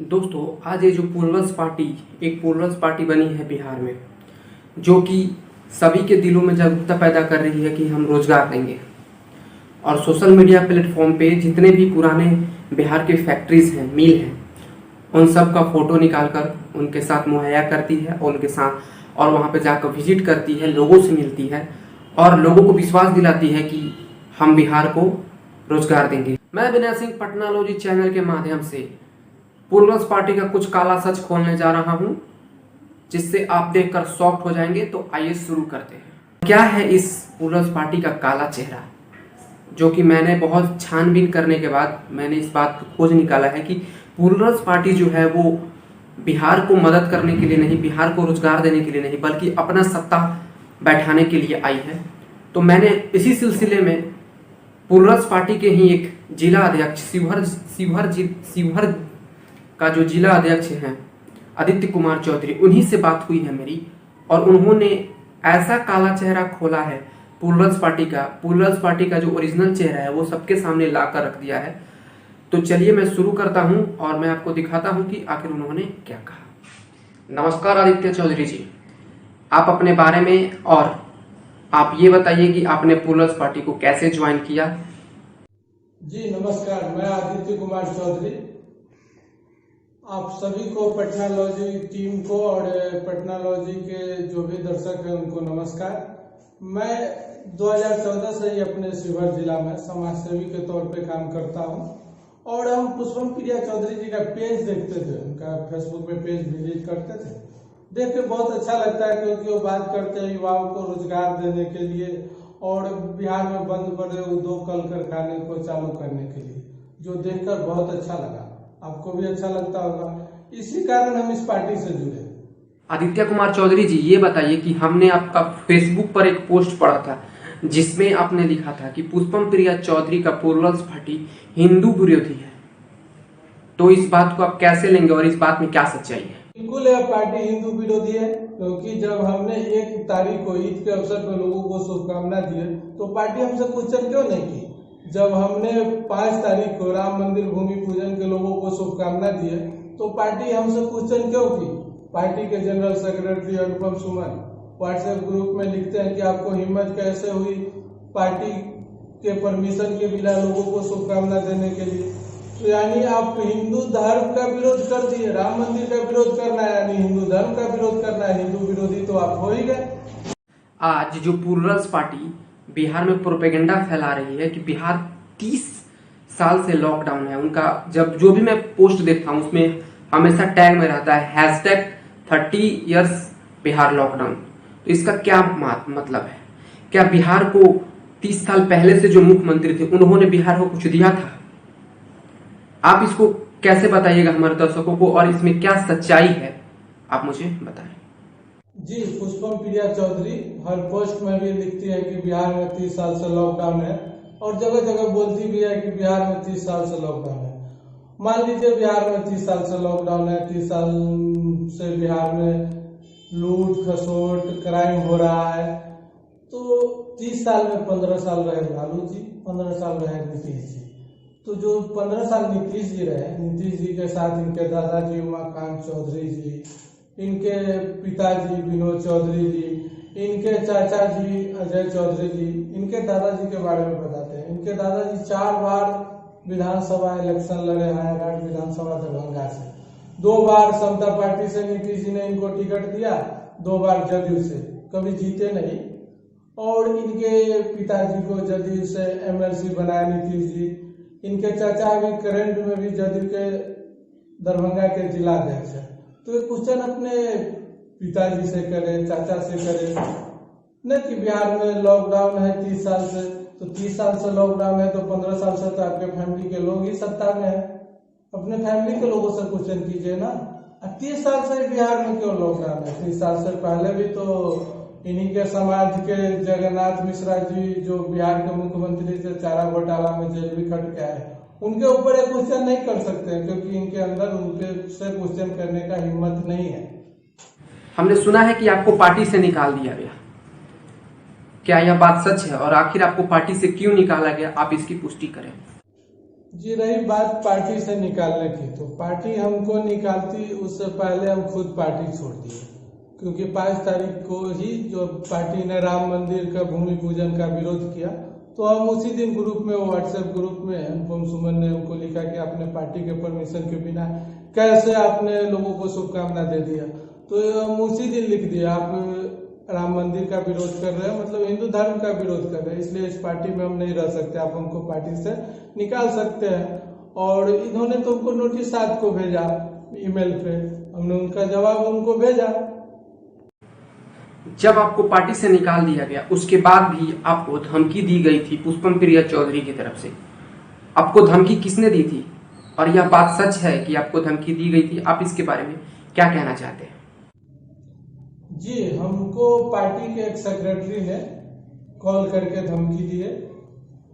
दोस्तों, आज ये जो प्लुरल्स पार्टी बनी है बिहार में, जो कि सभी के दिलों में जागरूकता पैदा कर रही है कि हम रोजगार देंगे। और सोशल मीडिया प्लेटफॉर्म पे जितने भी पुराने बिहार के फैक्ट्रीज हैं, मिल हैं, उन सब का फोटो निकालकर उनके साथ मुहैया करती है और उनके साथ और वहाँ पे जाकर विजिट करती है, लोगों से मिलती है और लोगों को विश्वास दिलाती है कि हम बिहार को रोजगार देंगे। मैं विनय सिंह पटनालॉजी चैनल के माध्यम से प्लुरल्स पार्टी का कुछ काला सच खोलने जा रहा हूं, जिससे आप देखकर शॉक्ड हो जाएंगे। तो आइए शुरू करते हैं। क्या है इस प्लुरल्स पार्टी का काला चेहरा, जो कि मैंने बहुत छानबीन करने के बाद मैंने इस बात को खोज निकाला है कि प्लुरल्स पार्टी जो है वो बिहार को मदद करने के लिए नहीं, बिहार को रोजगार देने के लिए नहीं, बल्कि अपना सत्ता बैठाने के लिए आई है। तो मैंने इसी सिलसिले में प्लुरल्स पार्टी के ही एक जिला अध्यक्ष शिवहर का जो जिला अध्यक्ष हैं आदित्य कुमार चौधरी, उन्हीं से बात हुई है मेरी, और उन्होंने ऐसा काला चेहरा खोला है प्लुरल्स पार्टी का जो ओरिजिनल चेहरा है वो सबके सामने ला कर रख दिया है। तो चलिए मैं शुरू करता हूं और मैं आपको दिखाता हूं कि आखिर उन्होंने क्या कहा। नमस्कार आदित्य चौधरी जी, आप अपने बारे में और आप ये बताइए कि आपने प्लुरल्स पार्टी को कैसे ज्वाइन किया। जी नमस्कार, मैं आदित्य कुमार चौधरी। आप सभी को, पटनालॉजी टीम को और पटनालॉजी के जो भी दर्शक हैं उनको नमस्कार। मैं 2014 से ही अपने शिवहर जिला में समाज सेवी के तौर पे काम करता हूं और हम पुष्पम प्रिया चौधरी जी का पेज देखते थे, उनका फेसबुक पे पेज विजिट करते थे। देख के बहुत अच्छा लगता है, क्योंकि वो बात करते हैं युवाओं को रोजगार देने के लिए और बिहार में बंद पड़े उद्योग कल कारखाने को चालू करने के लिए, जो देखकर बहुत अच्छा लगा। आपको भी अच्छा लगता होगा, इसी कारण हम इस पार्टी से जुड़े। आदित्य कुमार चौधरी जी, ये बताइए कि हमने आपका फेसबुक पर एक पोस्ट पढ़ा था जिसमें आपने लिखा था कि पुष्पम प्रिया चौधरी का प्लुरल्स पार्टी हिंदू विरोधी है। तो इस बात को आप कैसे लेंगे और इस बात में क्या सच्चाई है? बिल्कुल, यह पार्टी हिंदू विरोधी है, क्योंकि जब हमने 1 तारीख को ईद के अवसर पर लोगों को शुभकामना दी तो पार्टी हमसे क्वेश्चन क्यों नहीं की। जब हमने 5 तारीख को राम मंदिर भूमि पूजन के लोगों को शुभकामना दी तो पार्टी हमसे क्वेश्चन क्यों की। पार्टी के जनरल सेक्रेटरी अनुपम सुमन व्हाट्सएप ग्रुप में लिखते हैं कि आपको हिम्मत कैसे हुई पार्टी के परमिशन के बिना लोगों को शुभकामना देने के लिए। तो यानी आप हिंदू धर्म का विरोध कर दिए, राम मंदिर का विरोध करना है यानी हिंदू धर्म का विरोध करना है, हिंदू विरोधी तो आप हो ही गए। आज जो प्लुरल्स पार्टी बिहार में प्रोपेगेंडा फैला रही है कि बिहार 30 साल से लॉकडाउन है, उनका जब जो भी मैं पोस्ट देखता हूँ उसमें हमेशा टैग में रहता है #30 years बिहार लॉकडाउन। तो इसका क्या मतलब है? क्या बिहार को 30 साल पहले से जो मुख्यमंत्री थे उन्होंने बिहार को कुछ दिया था? आप इसको कैसे बताइएगा हमारे दर्शकों को, और इसमें क्या सच्चाई है आप मुझे बताएं। जी, पुष्पम प्रिया चौधरी हर पोस्ट में भी लिखती है कि बिहार में 30 साल से लॉकडाउन है और जगह जगह बोलती भी है कि बिहार में 30 साल से लॉकडाउन है। मान लीजिए बिहार में 30 साल से लॉकडाउन है, 30 साल से बिहार में लूट खसोट क्राइम हो रहा है, तो 30 साल में 15 साल रहे लालू जी, 15 साल रहे नीतीश जी। तो जो 15 साल नीतीश जी रहे, नीतीश जी के साथ इनके दादाजी उमाकांत चौधरी जी, इनके पिताजी विनोद चौधरी जी, इनके चाचा जी अजय चौधरी जी, इनके दादाजी के बारे में बताते हैं। इनके दादाजी 4 बार विधानसभा इलेक्शन लड़े हैं, हाईघाट विधानसभा दरभंगा से। 2 बार समता पार्टी से नीतीश जी ने इनको टिकट दिया, 2 बार जदयू से, कभी जीते नहीं। और इनके पिताजी को जदयू से MLC बनाया नीतीश जी। इनके चाचा अभी करंट में भी जदयू के दरभंगा के जिला अध्यक्ष है। तो ये क्वेश्चन अपने पिताजी से करे, चाचा से करे न कि बिहार में लॉकडाउन है 30 साल से। तो 30 साल से लॉकडाउन है तो 15 साल से तो आपके फैमिली के लोग ही सत्ता में है, अपने फैमिली के लोगों से क्वेश्चन कीजिए ना। 30 साल से बिहार में क्यों लॉकडाउन है? 30 साल से पहले भी तो इन्हीं के समाज के जगन्नाथ मिश्रा जी, जो बिहार के मुख्यमंत्री थे, चारा घोटाला में जेल भी कट के आए, उनके ऊपर एक क्वेश्चन नहीं कर सकते हैं, क्योंकि इनके अंदर उनके से क्वेश्चन करने का हिम्मत नहीं है। हमने सुना है कि आपको पार्टी से निकाल दिया गया, क्या यह बात सच है? और आखिर आपको पार्टी से क्यों निकाला गया, आप इसकी पुष्टि करें। जी, रही बात पार्टी से निकालने की, तो पार्टी हमको निकालती उससे पहले हम खुद पार्टी छोड़ दिए, क्योंकि 5 तारीख को ही जो पार्टी ने राम मंदिर का भूमि पूजन का विरोध किया, तो हम उसी दिन ग्रुप में, व्हाट्सएप ग्रुप में अनुपम सुमन ने हमको लिखा कि आपने पार्टी के परमिशन के बिना कैसे आपने लोगों को शुभकामना दे दिया। तो हम उसी दिन लिख दिया, आप राम मंदिर का विरोध कर रहे हैं, मतलब हिंदू धर्म का विरोध कर रहे हैं, इसलिए इस पार्टी में हम नहीं रह सकते, आप हमको पार्टी से निकाल सकते हैं। और इन्होंने तो हमको नोटिस 7 को भेजा ईमेल पे, हमने उनका जवाब उनको भेजा। जब आपको पार्टी से निकाल दिया गया उसके बाद भी आपको धमकी दी गई थी पुष्पम प्रिया चौधरी की तरफ से, आपको धमकी किसने दी थी और यह बात सच है कि आपको धमकी दी गई थी? आप इसके बारे में क्या कहना चाहते हैं? जी, हमको पार्टी के एक सेक्रेटरी ने कॉल करके धमकी दिए,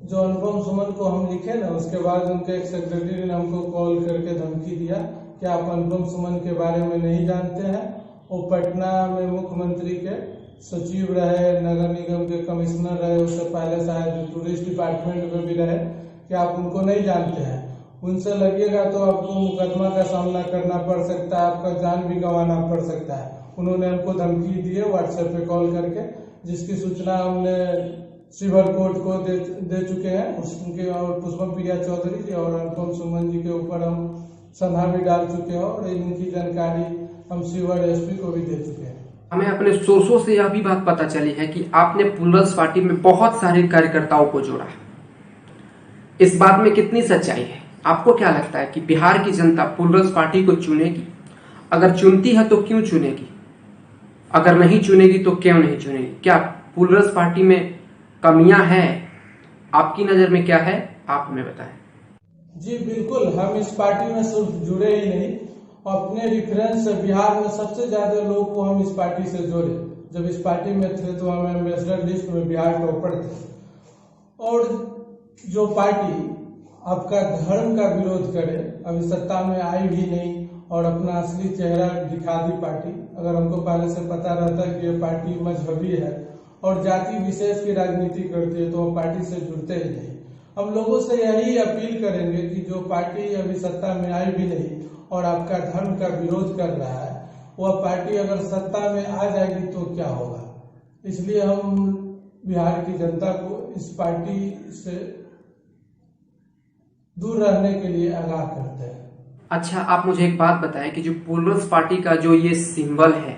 जो अनुपम सुमन को हम लिखे ना, उसके बाद उनके एक सेक्रेटरी ने हमको कॉल करके धमकी दिया कि आप अनुपम सुमन के बारे में नहीं जानते हैं, वो पटना में मुख्यमंत्री के सचिव रहे, नगर निगम के कमिश्नर रहे, उससे पहले शायद टूरिस्ट डिपार्टमेंट में भी रहे, कि आप उनको नहीं जानते हैं, उनसे लगिएगा तो आपको मुकदमा का सामना करना पड़ सकता है, आपका जान भी गंवाना पड़ सकता है। उन्होंने हमको धमकी दी है व्हाट्सएप पे कॉल करके, जिसकी सूचना हमने सिविल कोर्ट को दे चुके हैं, उनके और पुष्पम प्रिया चौधरी जी और अनुपम सुमन जी के ऊपर हम सभा भी डाल चुके हैं और इनकी जानकारी हम सिविल एसपी को भी दे चुके हैं। हमें अपने सोर्सों से यह भी बात पता चली है कि आपने प्लूरल्स पार्टी में बहुत सारे कार्यकर्ताओं को जोड़ा। इस बात में कितनी सच्चाई है? आपको क्या लगता है कि बिहार की जनता प्लूरल्स पार्टी को चुनेगी? अगर चुनती है तो क्यों चुनेगी? अगर नहीं चुनेगी तो क्यों नहीं चुनेगी? क्या प्लूरल्स पार्टी में कमियां हैं? आपकी नजर में क्या है, आप हमें बताएं। जी बिल्कुल, हम इस पार्टी में सिर्फ जुड़े ही नहीं, अपने रेफरेंस से बिहार में सबसे ज्यादा लोग को हम इस पार्टी से जोड़े। जब इस पार्टी में थे तो हम एम्बेसडर लिस्ट में बिहार टॉपर थे। और जो पार्टी आपका धर्म का विरोध करे, अभी सत्ता में आई भी नहीं और अपना असली चेहरा दिखा दी पार्टी। अगर हमको पहले से पता रहता कि ये पार्टी मजहबी है और जाति विशेष की राजनीति करती है तो हम पार्टी से जुड़ते ही नहीं। हम लोगों से यही अपील करेंगे कि जो पार्टी अभी सत्ता में आई भी नहीं और आपका धर्म का विरोध कर रहा है, वह पार्टी अगर सत्ता में आ जाएगी तो क्या होगा। इसलिए हम बिहार की जनता को इस पार्टी से दूर रहने के लिए आगाह करते हैं। अच्छा, आप मुझे एक बात बताएं कि जो प्लूरल्स पार्टी का जो ये सिंबल है,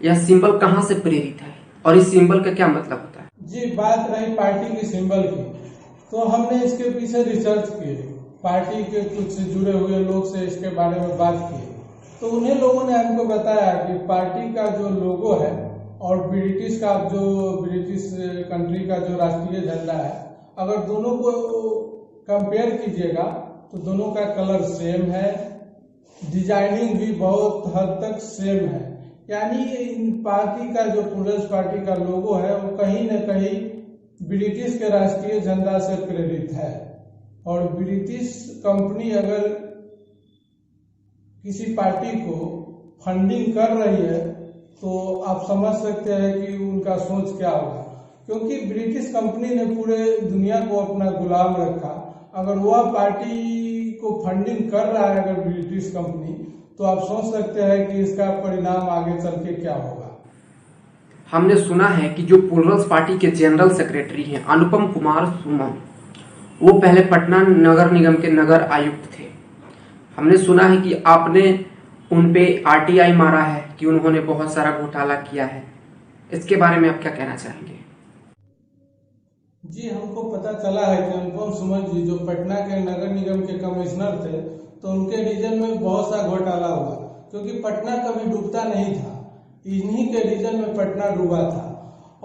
यह सिंबल कहाँ से प्रेरित है और इस सिंबल का क्या मतलब होता है? जी, बात रही पार्टी के सिंबल की, तो हमने इसके पीछे रिसर्च की, पार्टी के कुछ जुड़े हुए लोग से इसके बारे में बात की, तो उन्हें लोगों ने हमको बताया कि पार्टी का जो लोगो है और ब्रिटिश कंट्री का जो राष्ट्रीय झंडा है, अगर दोनों को कंपेयर कीजिएगा तो दोनों का कलर सेम है, डिजाइनिंग भी बहुत हद तक सेम है। यानी इन पार्टी का जो प्लूरल्स पार्टी का लोगो है वो कहीं न कहीं ब्रिटिश के राष्ट्रीय झंडा से प्रेरित है। और ब्रिटिश कंपनी अगर किसी पार्टी को फंडिंग कर रही है तो आप समझ सकते हैं कि उनका सोच क्या होगा, क्योंकि ब्रिटिश कंपनी ने पूरे दुनिया को अपना गुलाम रखा। अगर वह पार्टी को फंडिंग कर रहा है अगर ब्रिटिश कंपनी, तो आप सोच सकते हैं कि इसका परिणाम आगे चल के क्या होगा। हमने सुना है कि जो प्लूरल्स पार्टी के जनरल सेक्रेटरी हैं अनुपम कुमार सुमन, वो पहले पटना नगर निगम के नगर आयुक्त थे। हमने सुना है कि आपने उन पे आरटीआई मारा है कि उन्होंने बहुत सारा घोटाला किया है। इसके बारे में आप क्या कहना चाहेंगे? जी, हमको पता चला है कि अनुपम सुमन जी जो पटना के नगर निगम के कमिश्नर थे, तो उनके रीजन में बहुत सा घोटाला हुआ, क्योंकि पटना कभी डूबता नहीं था, इन्हीं के रीजन में पटना डूबा था।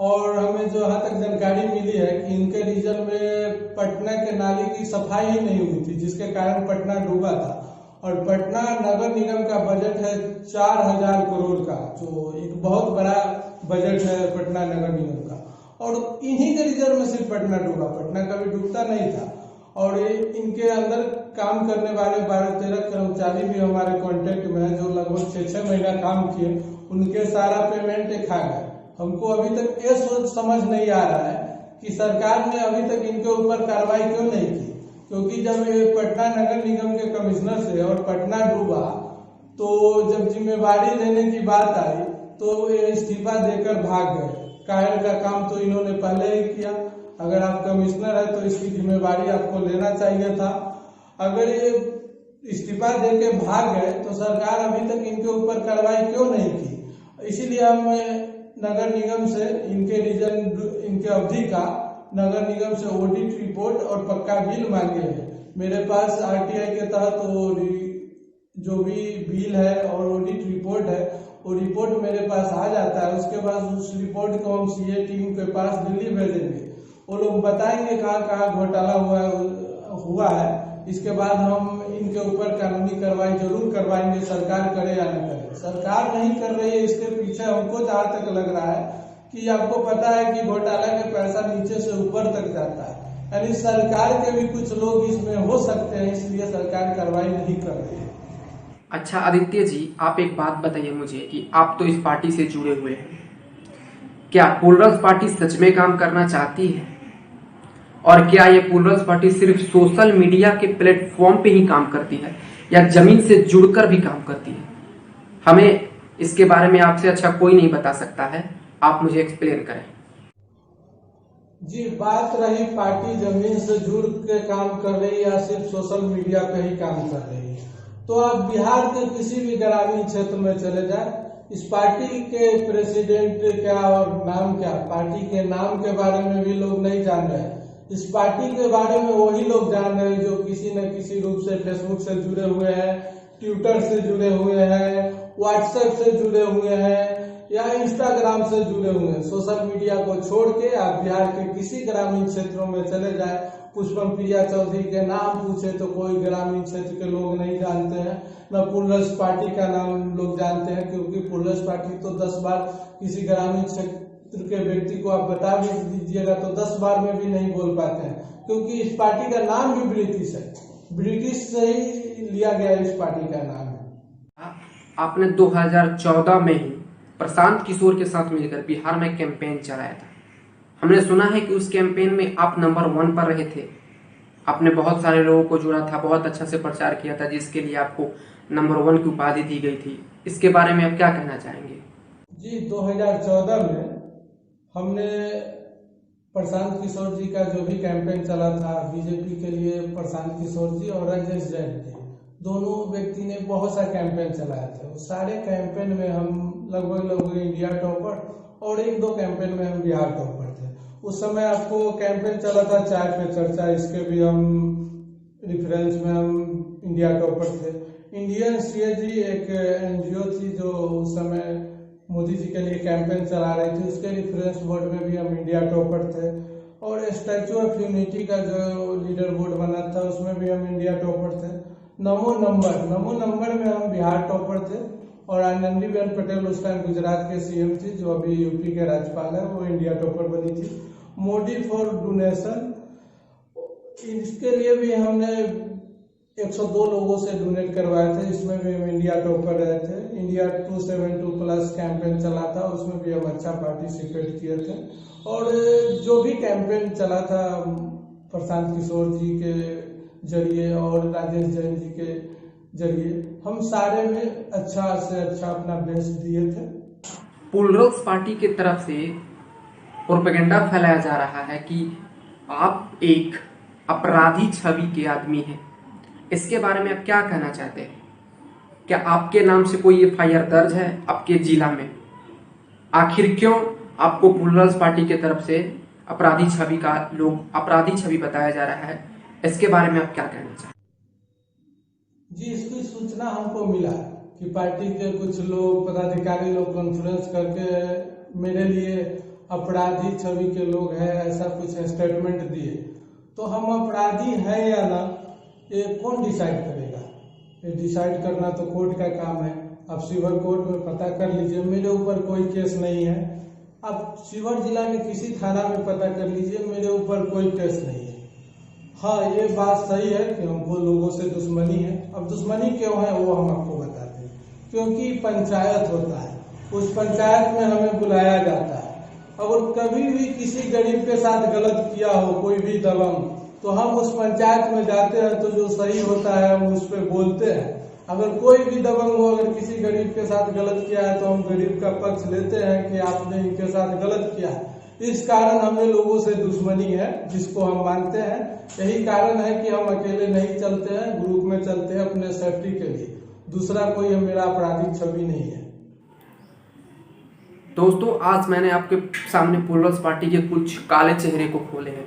और हमें जो यहाँ तक जानकारी मिली है कि इनके रीजन में पटना के नाले की सफाई ही नहीं हुई थी, जिसके कारण पटना डूबा था। और पटना नगर निगम का बजट है 4000 करोड़ का, जो एक बहुत बड़ा बजट है पटना नगर निगम का, और इन्हीं के रिजर्व में सिर्फ पटना डूबा, पटना कभी डूबता नहीं था। और इनके अंदर काम करने वाले 12-13 कर्मचारी भी हमारे कांटेक्ट में है, जो लगभग 6-6 महीना काम किए, उनके सारा पेमेंट खा गए। हमको अभी तक ये सोच समझ नहीं आ रहा है कि सरकार ने अभी तक इनके ऊपर कार्रवाई क्यों नहीं की। क्योंकि जब ये पटना नगर निगम के कमिश्नर से और पटना डूबा तो जब जिम्मेवारी लेने की बात आई तो ये इस्तीफा देकर भाग गए। कायर का काम तो इन्होंने पहले ही किया। अगर आप कमिश्नर है तो इसकी जिम्मेवारी आपको लेना चाहिए था। अगर ये इस्तीफा देके भाग गए तो सरकार अभी तक इनके ऊपर कार्रवाई क्यों नहीं की? इसीलिए हम नगर निगम से इनके अवधि का नगर निगम से ऑडिट रिपोर्ट और पक्का बिल मांगे हैं। मेरे पास आरटीआई के तहत जो भी बिल है और ऑडिट रिपोर्ट है वो रिपोर्ट मेरे पास आ जाता है। उसके बाद उस रिपोर्ट को हम सीए टीम के पास दिल्ली भेजेंगे। वो लोग बताएंगे कहाँ कहाँ घोटाला हुआ है। इसके बाद हम इनके ऊपर कानूनी कार्रवाई जरूर करवाएंगे, सरकार करे या न करे। सरकार नहीं कर रही है, इसके पीछे हमको जहाँ तक लग रहा है कि आपको पता है कि घोटाला का पैसा नीचे से ऊपर तक जाता है, यानी सरकार के भी कुछ लोग इसमें हो सकते हैं, इसलिए सरकार कार्रवाई नहीं कर रही है। अच्छा आदित्य जी, आप एक बात बताइए मुझे कि आप तो इस पार्टी से जुड़े हुए हैं, क्या प्लूरल्स पार्टी सच में काम करना चाहती है? और क्या ये प्लूरल्स पार्टी सिर्फ सोशल मीडिया के प्लेटफॉर्म पे ही काम करती है या जमीन से जुड़कर भी काम करती है? हमें इसके बारे में आपसे अच्छा कोई नहीं बता सकता है, आप मुझे एक्सप्लेन करें। जी, बात रही पार्टी जमीन से जुड़ के काम कर रही है या सिर्फ सोशल मीडिया पे ही काम कर रही है, तो आप बिहार के किसी भी ग्रामीण क्षेत्र में चले जाए, इस पार्टी के प्रेसिडेंट क्या और नाम क्या, पार्टी के नाम के बारे में भी लोग नहीं जान रहे हैं। इस पार्टी के बारे में वही लोग जान रहे हैं जो किसी न किसी रूप से फेसबुक से जुड़े हुए हैं, ट्विटर से जुड़े हुए हैं, व्हाट्सएप से जुड़े हुए हैं या इंस्टाग्राम से जुड़े हुए हैं। सोशल मीडिया को छोड़ के आप बिहार के किसी ग्रामीण क्षेत्रों में चले जाए, पुष्पम प्रिया चौधरी के नाम पूछे तो कोई ग्रामीण क्षेत्र के लोग नहीं जानते हैं, न प्लूरल्स पार्टी का नाम लोग जानते हैं, क्योंकि प्लूरल्स पार्टी तो 10 बार किसी ग्रामीण क्षेत्र के व्यक्ति को आप बता भी दीजिएगा तो 10 बार में भी नहीं बोल पाते हैं, क्योंकि इस पार्टी का नाम भी ब्रिटिश है, ब्रिटिश से ही लिया गया इस पार्टी का नाम है। आपने 2014 में ही प्रशांत किशोर के साथ मिलकर बिहार में कैंपेन चलाया था। हमने सुना है कि उस कैंपेन में आप नंबर 1 पर रहे थे। आपने बहुत सारे लोगों को जोड़ा था, बहुत अच्छा से प्रचार किया था, जिसके लिए आपको नंबर 1 की उपाधि दी गई थी। इसके बारे में आप क्या कहना चाहेंगे? जी, 2014 में हमने प्रशांत किशोर जी का जो भी कैंपेन चला था बीजेपी के लिए, प्रशांत किशोर जी और राजेश जैन जी दोनों व्यक्ति ने बहुत सा कैंपेन चलाया था। उस सारे कैंपेन में हम लगभग इंडिया टॉपर और 1-2 कैंपेन में हम बिहार टॉपर थे। उस समय आपको कैंपेन चला था चाय पे चर्चा, इसके भी हम रिफरेंस में हम इंडिया टॉपर थे। इंडियन सीएजी एक एनजीओ थी जो उस समय मोदी जी के लिए कैंपेन चला रही थी, उसके रिफरेंस बोर्ड में भी हम इंडिया टॉपर थे। और स्टैचू ऑफ यूनिटी का जो लीडर बोर्ड बना था उसमें भी हम इंडिया टॉपर थे। नमो नंबर में हम बिहार टॉपर थे और आनंदीबेन पटेल उस टाइम गुजरात के सीएम थी, जो अभी यूपी के राज्यपाल है, वो इंडिया टॉपर बनी थी। मोदी फॉर डोनेशन, इसके लिए भी हमने 102 लोगों से डोनेट करवाए थे, इसमें भी हम इंडिया टॉपर रहे थे। इंडिया 272+ कैंपेन चला था, उसमें भी हम अच्छा पार्टिसिपेट किए थे। और जो भी कैंपेन चला था प्रशांत किशोर जी के जरिए और राजेश जैन जी के जरिए, हम सारे में अच्छा से अच्छा अपना बेस्ट दिए थे। प्लूरल्स पार्टी की तरफ से प्रोपेगेंडा फैलाया जा रहा है कि आप एक अपराधी छवि के आदमी हैं। इसके बारे में आप क्या कहना चाहते हैं? क्या आपके नाम से कोई एफआईआर दर्ज है आपके जिला में? आखिर क्यों आपको प्लूरल्स पार्टी की तरफ से अपराधी छवि बताया जा रहा है? इसके बारे में आप क्या कहना चाहते हैं? जी, इसकी सूचना हमको मिला कि पार्टी के कुछ लोग, पदाधिकारी लोग कॉन्फ्रेंस करके मेरे लिए अपराधी छवि के लोग हैं, ऐसा कुछ स्टेटमेंट दिए। तो हम अपराधी हैं या ना, ये कौन डिसाइड करेगा? ये डिसाइड करना तो कोर्ट का काम है। आप शिवर कोर्ट में पता कर लीजिए, मेरे ऊपर कोई केस नहीं है। आप शिवर जिला के किसी थाना में पता कर लीजिए, मेरे ऊपर कोई केस नहीं है। हाँ, ये बात सही है कि हमको लोगों से दुश्मनी है। अब दुश्मनी क्यों है वो हम आपको बताते हैं। क्योंकि पंचायत होता है, उस पंचायत में हमें बुलाया जाता है। अगर कभी भी किसी गरीब के साथ गलत किया हो, कोई भी दबंग, तो हम उस पंचायत में जाते हैं तो जो सही होता है हम उस पर बोलते हैं। अगर कोई भी दबंग हो, अगर किसी गरीब के साथ गलत किया है तो हम गरीब का पक्ष लेते हैं कि आपने इनके साथ गलत किया है। इस कारण हमें लोगों से दुश्मनी है, जिसको हम मानते हैं। यही कारण है कि हम अकेले नहीं चलते हैं, ग्रुप में चलते हैं अपने सेफ्टी के लिए। दूसरा कोई मेरा आपराधिक छवि नहीं है। दोस्तों, आज मैंने आपके सामने प्लूरल्स पार्टी के कुछ काले चेहरे को खोले हैं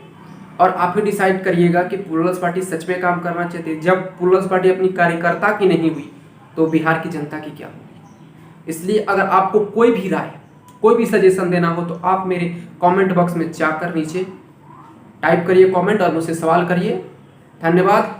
और आप ही डिसाइड करिएगा कि प्लूरल्स पार्टी सच में काम करना चाहती है। जब प्लूरल्स पार्टी अपनी कार्यकर्ता की नहीं हुई तो बिहार की जनता की क्या होगी। इसलिए अगर आपको कोई भी राय, कोई भी सजेशन देना हो तो आप मेरे कमेंट बॉक्स में जाकर नीचे टाइप करिए कमेंट और मुझसे सवाल करिए। धन्यवाद।